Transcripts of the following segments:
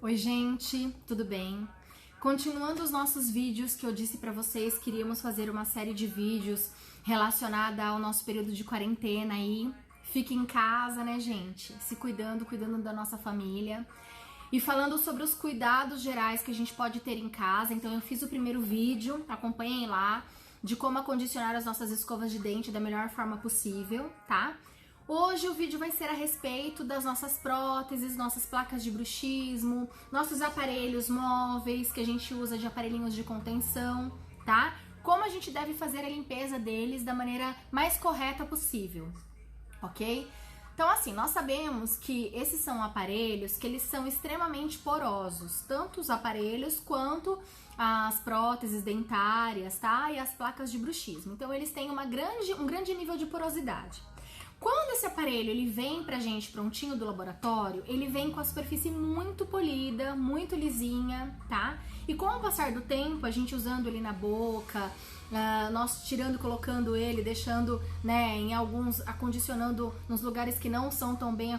Oi gente, tudo bem? Continuando os nossos vídeos que eu disse pra vocês, queríamos fazer uma série de vídeos relacionada ao nosso período de quarentena aí. Fique em casa, né, gente? Se cuidando da nossa família. E falando sobre os cuidados gerais que a gente pode ter em casa. Então eu fiz o primeiro vídeo, acompanhem lá, de como acondicionar as nossas escovas de dente da melhor forma possível, tá? Hoje o vídeo vai ser a respeito das nossas próteses, nossas placas de bruxismo, nossos aparelhos móveis que a gente usa de aparelhinhos de contenção, tá? Como a gente deve fazer a limpeza deles da maneira mais correta possível, ok? Então assim, nós sabemos que esses são aparelhos que eles são extremamente porosos, tanto os aparelhos quanto as próteses dentárias, tá? E as placas de bruxismo. Então eles têm um grande nível de porosidade. Quando esse aparelho ele vem pra gente prontinho do laboratório, ele vem com a superfície muito polida, muito lisinha, tá? E com o passar do tempo, a gente usando ele na boca, nós tirando e colocando ele, deixando, né, em alguns, acondicionando nos lugares que não são tão bem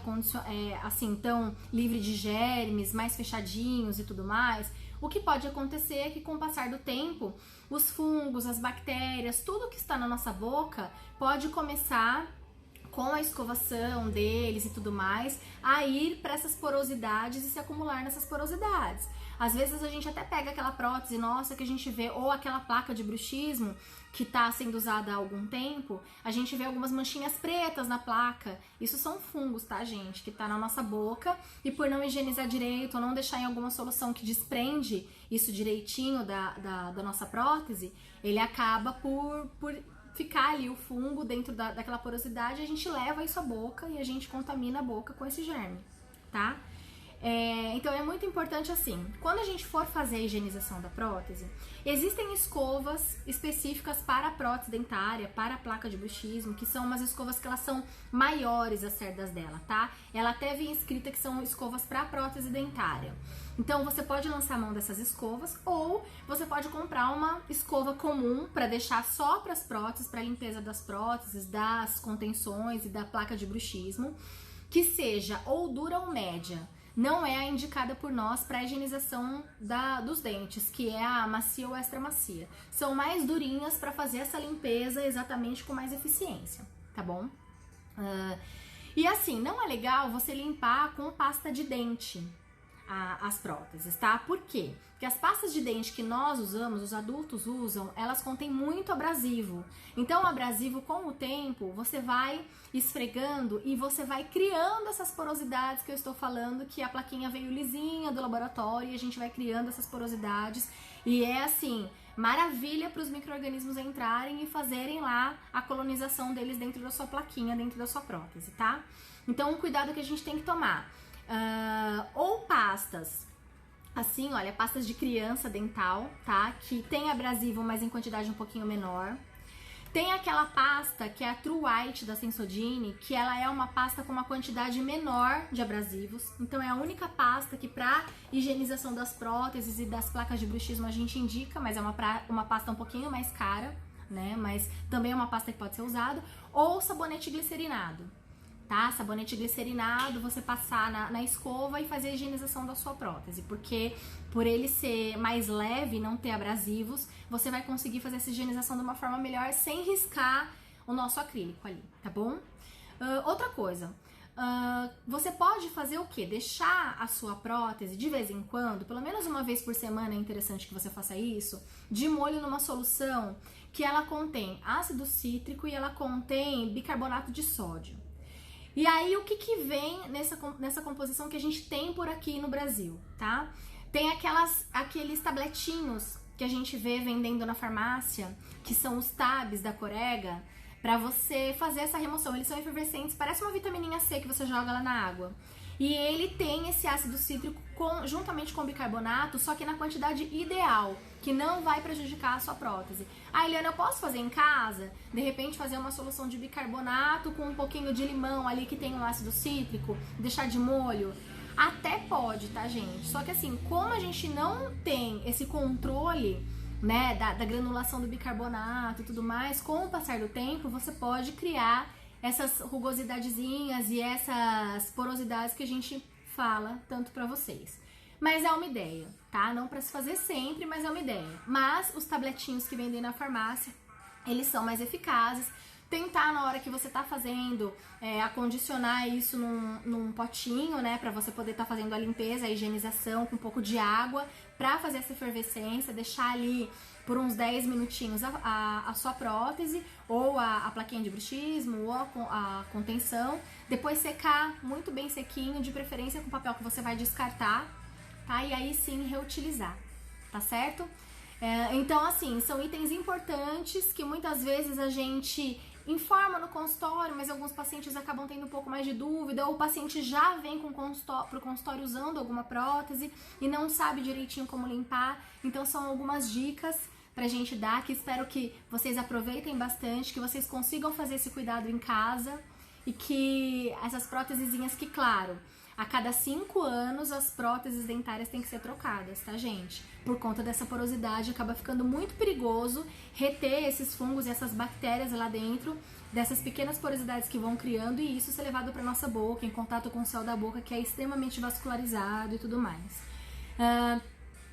assim, tão livre de germes, mais fechadinhos e tudo mais, o que pode acontecer é que com o passar do tempo, os fungos, as bactérias, tudo que está na nossa boca pode começar com a escovação deles e tudo mais, a ir para essas porosidades e se acumular nessas porosidades. Às vezes a gente até pega aquela prótese nossa que a gente vê, ou aquela placa de bruxismo que está sendo usada há algum tempo, a gente vê algumas manchinhas pretas na placa. Isso são fungos, tá, gente? Que tá na nossa boca e por não higienizar direito ou não deixar em alguma solução que desprende isso direitinho da nossa prótese, ele acaba por ficar ali o fungo dentro daquela porosidade, a gente leva isso à boca e a gente contamina a boca com esse germe, tá? Então é muito importante assim, quando a gente for fazer a higienização da prótese, existem escovas específicas para a prótese dentária, para a placa de bruxismo, que são umas escovas que elas são maiores as cerdas dela, tá? Ela até vem escrita que são escovas para a prótese dentária. Então você pode lançar a mão dessas escovas ou você pode comprar uma escova comum para deixar só para as próteses, para a limpeza das próteses, das contenções e da placa de bruxismo, que seja ou dura ou média. Não é a indicada por nós para a higienização dos dentes, que é a macia ou extra macia. São mais durinhas para fazer essa limpeza exatamente com mais eficiência, tá bom? E assim, não é legal você limpar com pasta de dente as próteses, tá? Por quê? Porque as pastas de dente que nós usamos, os adultos usam, elas contêm muito abrasivo. Então o abrasivo, com o tempo, você vai esfregando e você vai criando essas porosidades que eu estou falando, que a plaquinha veio lisinha do laboratório e a gente vai criando essas porosidades. E é assim, maravilha para os micro-organismos entrarem e fazerem lá a colonização deles dentro da sua plaquinha, dentro da sua prótese, tá? Então o cuidado que a gente tem que tomar. Ou pastas, assim, olha, pastas de criança dental, tá? Que tem abrasivo, mas em quantidade um pouquinho menor. Tem aquela pasta que é a True White da Sensodyne, que ela é uma pasta com uma quantidade menor de abrasivos. Então é a única pasta que para higienização das próteses e das placas de bruxismo a gente indica, mas é uma pasta um pouquinho mais cara, né? Mas também é uma pasta que pode ser usado. Ou sabonete glicerinado. Tá? Sabonete glicerinado, você passar na escova e fazer a higienização da sua prótese, porque por ele ser mais leve, não ter abrasivos, você vai conseguir fazer essa higienização de uma forma melhor sem riscar o nosso acrílico ali, tá bom? Outra coisa, você pode fazer o quê? Deixar a sua prótese de vez em quando, pelo menos uma vez por semana é interessante que você faça isso, de molho numa solução que ela contém ácido cítrico e ela contém bicarbonato de sódio. E aí, o que vem nessa composição que a gente tem por aqui no Brasil, tá? Tem aqueles tabletinhos que a gente vê vendendo na farmácia, que são os tabs da Corega, pra você fazer essa remoção. Eles são efervescentes, parece uma vitamininha C que você joga lá na água. E ele tem esse ácido cítrico juntamente com o bicarbonato, só que na quantidade ideal, que não vai prejudicar a sua prótese. Ah, Eliana, eu posso fazer em casa? De repente fazer uma solução de bicarbonato com um pouquinho de limão ali que tem um ácido cítrico, deixar de molho? Até pode, tá, gente? Só que assim, como a gente não tem esse controle, né, da granulação do bicarbonato e tudo mais, com o passar do tempo, você pode criar essas rugosidadezinhas e essas porosidades que a gente fala tanto pra vocês. Mas é uma ideia, tá? Não para se fazer sempre, mas é uma ideia. Mas os tabletinhos que vendem na farmácia, eles são mais eficazes. Tentar na hora que você tá fazendo, acondicionar isso num potinho, né? Pra você poder estar fazendo a limpeza, a higienização com um pouco de água, pra fazer essa efervescência, deixar ali por uns 10 minutinhos a sua prótese, ou a plaquinha de bruxismo, ou a contenção. Depois secar muito bem sequinho, de preferência com papel que você vai descartar, tá? E aí sim reutilizar, tá certo? Então, assim, são itens importantes que muitas vezes a gente informa no consultório, mas alguns pacientes acabam tendo um pouco mais de dúvida, ou o paciente já vem pro consultório usando alguma prótese e não sabe direitinho como limpar. Então são algumas dicas pra gente dar, que espero que vocês aproveitem bastante, que vocês consigam fazer esse cuidado em casa e que essas prótesezinhas que, claro, a cada 5 anos as próteses dentárias têm que ser trocadas, tá, gente? Por conta dessa porosidade, acaba ficando muito perigoso reter esses fungos e essas bactérias lá dentro, dessas pequenas porosidades que vão criando, e isso ser levado para nossa boca, em contato com o céu da boca, que é extremamente vascularizado e tudo mais.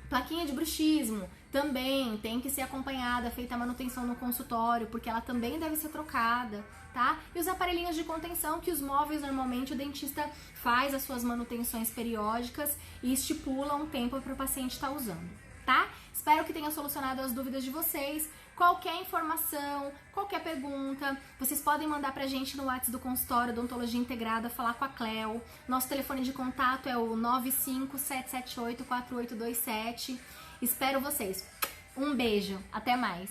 Plaquinha de bruxismo também tem que ser acompanhada, feita a manutenção no consultório, porque ela também deve ser trocada, tá? E os aparelhinhos de contenção, que os móveis normalmente o dentista faz as suas manutenções periódicas e estipula um tempo para o paciente estar usando, tá? Espero que tenha solucionado as dúvidas de vocês. Qualquer informação, qualquer pergunta, vocês podem mandar pra gente no WhatsApp do consultório Odontologia Integrada, falar com a Cleo. Nosso telefone de contato é o 957784827. Espero vocês. Um beijo, até mais!